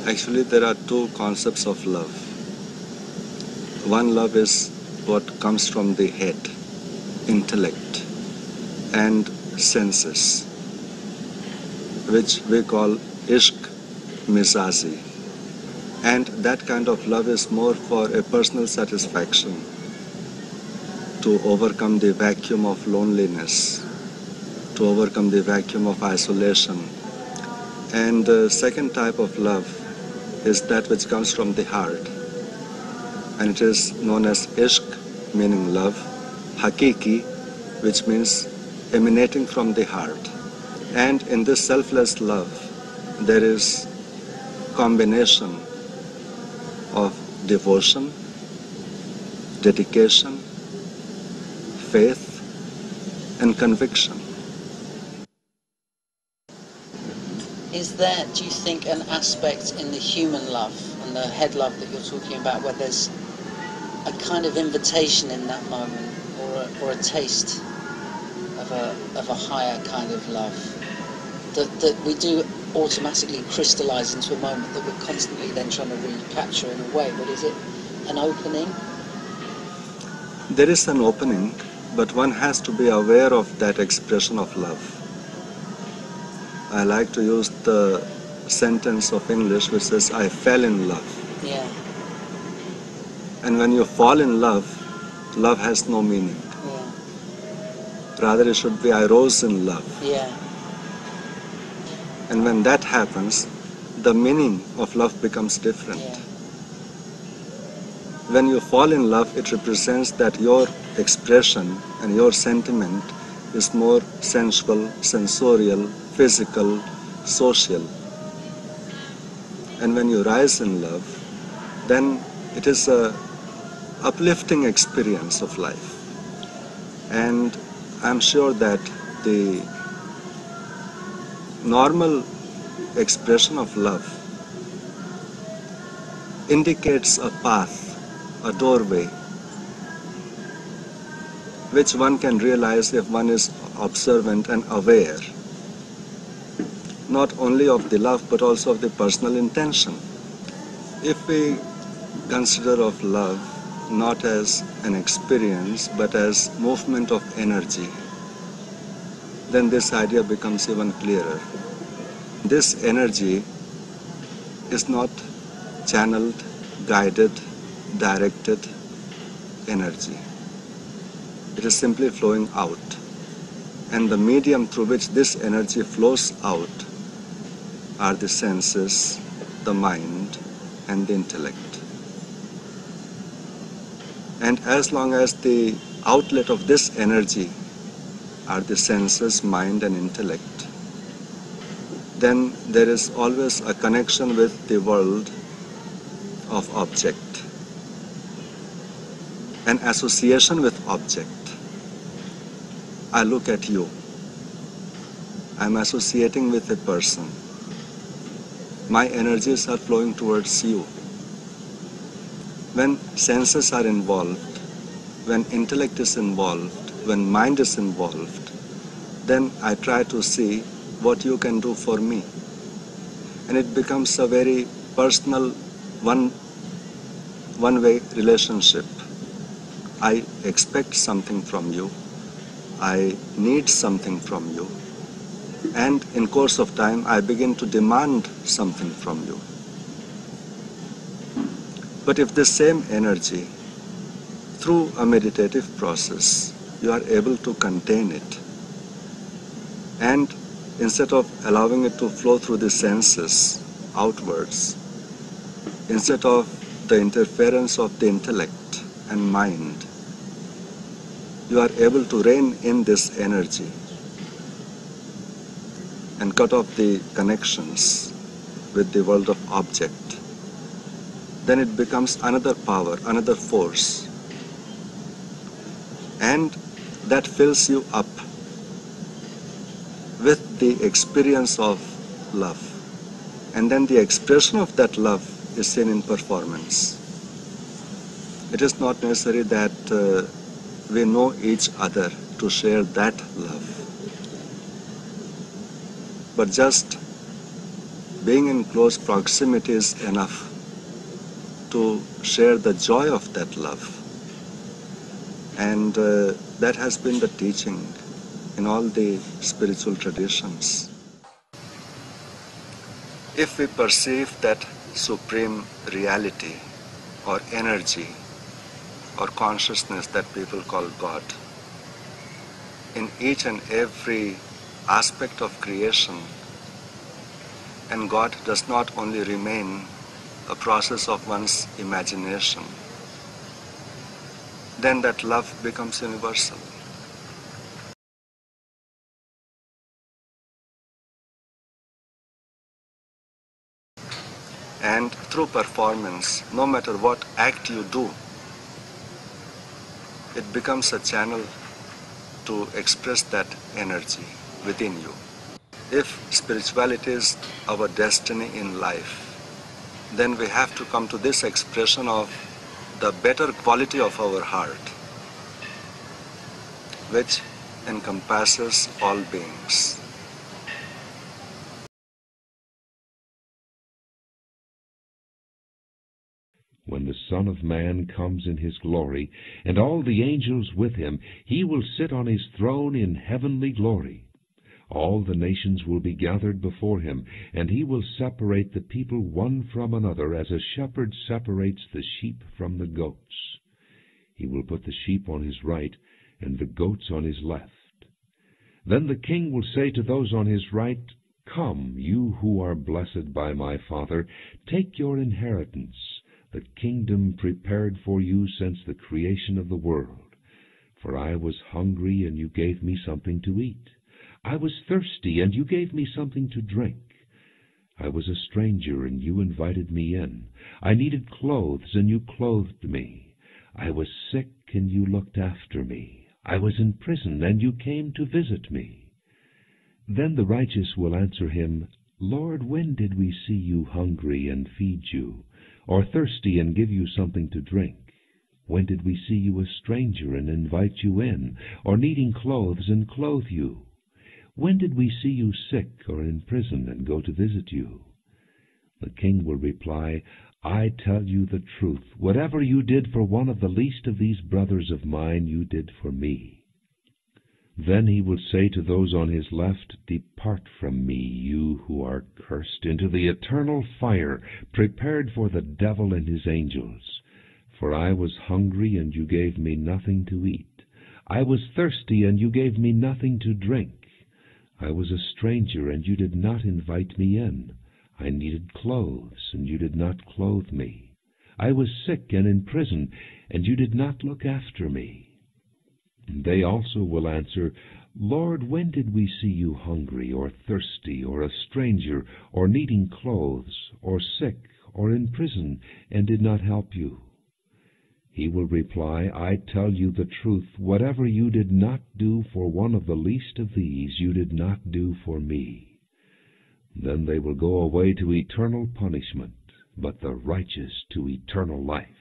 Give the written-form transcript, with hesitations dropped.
Actually, there are two concepts of love. One love is what comes from the head, intellect, and senses, which we call ishq mizazi. And that kind of love is more for a personal satisfaction, to overcome the vacuum of loneliness, to overcome the vacuum of isolation. And the second type of love is that which comes from the heart, and it is known as ishq, meaning love, hakiki, which means emanating from the heart. And in this selfless love, there is combination of devotion, dedication, faith, and conviction. Is there, do you think, an aspect in the human love and the head love that you're talking about where there's a kind of invitation in that moment, or a taste of a higher kind of love that we do automatically crystallize into a moment that we're constantly then trying to recapture in a way? But is it an opening? There is an opening, but one has to be aware of that expression of love. I like to use the sentence of English which says, I fell in love. Yeah. And when you fall in love, love has no meaning. Yeah. Rather, it should be, I rose in love. Yeah. And when that happens, the meaning of love becomes different. Yeah. When you fall in love, it represents that your expression and your sentiment is more sensual, sensorial, physical, social. And when you rise in love, then it is a uplifting experience of life. And I'm sure that the normal expression of love indicates a path, a doorway, which one can realize if one is observant and aware, not only of the love but also of the personal intention. If we consider of love not as an experience but as movement of energy, then this idea becomes even clearer. This energy is not channeled, guided, directed energy. It is simply flowing out. And the medium through which this energy flows out are the senses, the mind, and the intellect. And as long as the outlet of this energy are the senses, mind, and intellect, then there is always a connection with the world of object, an association with object. I look at you. I'm associating with a person. My energies are flowing towards you. When senses are involved, when intellect is involved, when mind is involved, then I try to see what you can do for me. And it becomes a very personal, one-way relationship. I expect something from you. I need something from you. And in course of time, I begin to demand something from you. But if this same energy, through a meditative process, you are able to contain it, and instead of allowing it to flow through the senses outwards, instead of the interference of the intellect and mind, you are able to rein in this energy and cut off the connections with the world of object, then it becomes another power, another force. And that fills you up with the experience of love. And then the expression of that love is seen in performance. It is not necessary that we know each other to share that love, but just being in close proximity is enough to share the joy of that love. And that has been the teaching in all the spiritual traditions. If we perceive that supreme reality or energy or consciousness that people call God in each and every aspect of creation, and God does not only remain a process of one's imagination, then that love becomes universal. And through performance, no matter what act you do, it becomes a channel to express that energy within you. If spirituality is our destiny in life, then we have to come to this expression of the better quality of our heart, which encompasses all beings. When the Son of Man comes in his glory, and all the angels with him, he will sit on his throne in heavenly glory. All the nations will be gathered before him, and he will separate the people one from another, as a shepherd separates the sheep from the goats. He will put the sheep on his right, and the goats on his left. Then the king will say to those on his right, "Come, you who are blessed by my Father, take your inheritance, the kingdom prepared for you since the creation of the world. For I was hungry, and you gave me something to eat. I was thirsty, and you gave me something to drink. I was a stranger, and you invited me in. I needed clothes, and you clothed me. I was sick, and you looked after me. I was in prison, and you came to visit me." Then the righteous will answer him, "Lord, when did we see you hungry and feed you, or thirsty and give you something to drink? When did we see you a stranger and invite you in, or needing clothes and clothe you? When did we see you sick or in prison and go to visit you?" The king will reply, "I tell you the truth, whatever you did for one of the least of these brothers of mine, you did for me." Then he will say to those on his left, "Depart from me, you who are cursed, into the eternal fire, prepared for the devil and his angels. For I was hungry, and you gave me nothing to eat. I was thirsty, and you gave me nothing to drink. I was a stranger, and you did not invite me in. I needed clothes, and you did not clothe me. I was sick and in prison, and you did not look after me." And they also will answer, "Lord, when did we see you hungry, or thirsty, or a stranger, or needing clothes, or sick, or in prison, and did not help you?" He will reply, "I tell you the truth, whatever you did not do for one of the least of these, you did not do for me." Then they will go away to eternal punishment, but the righteous to eternal life.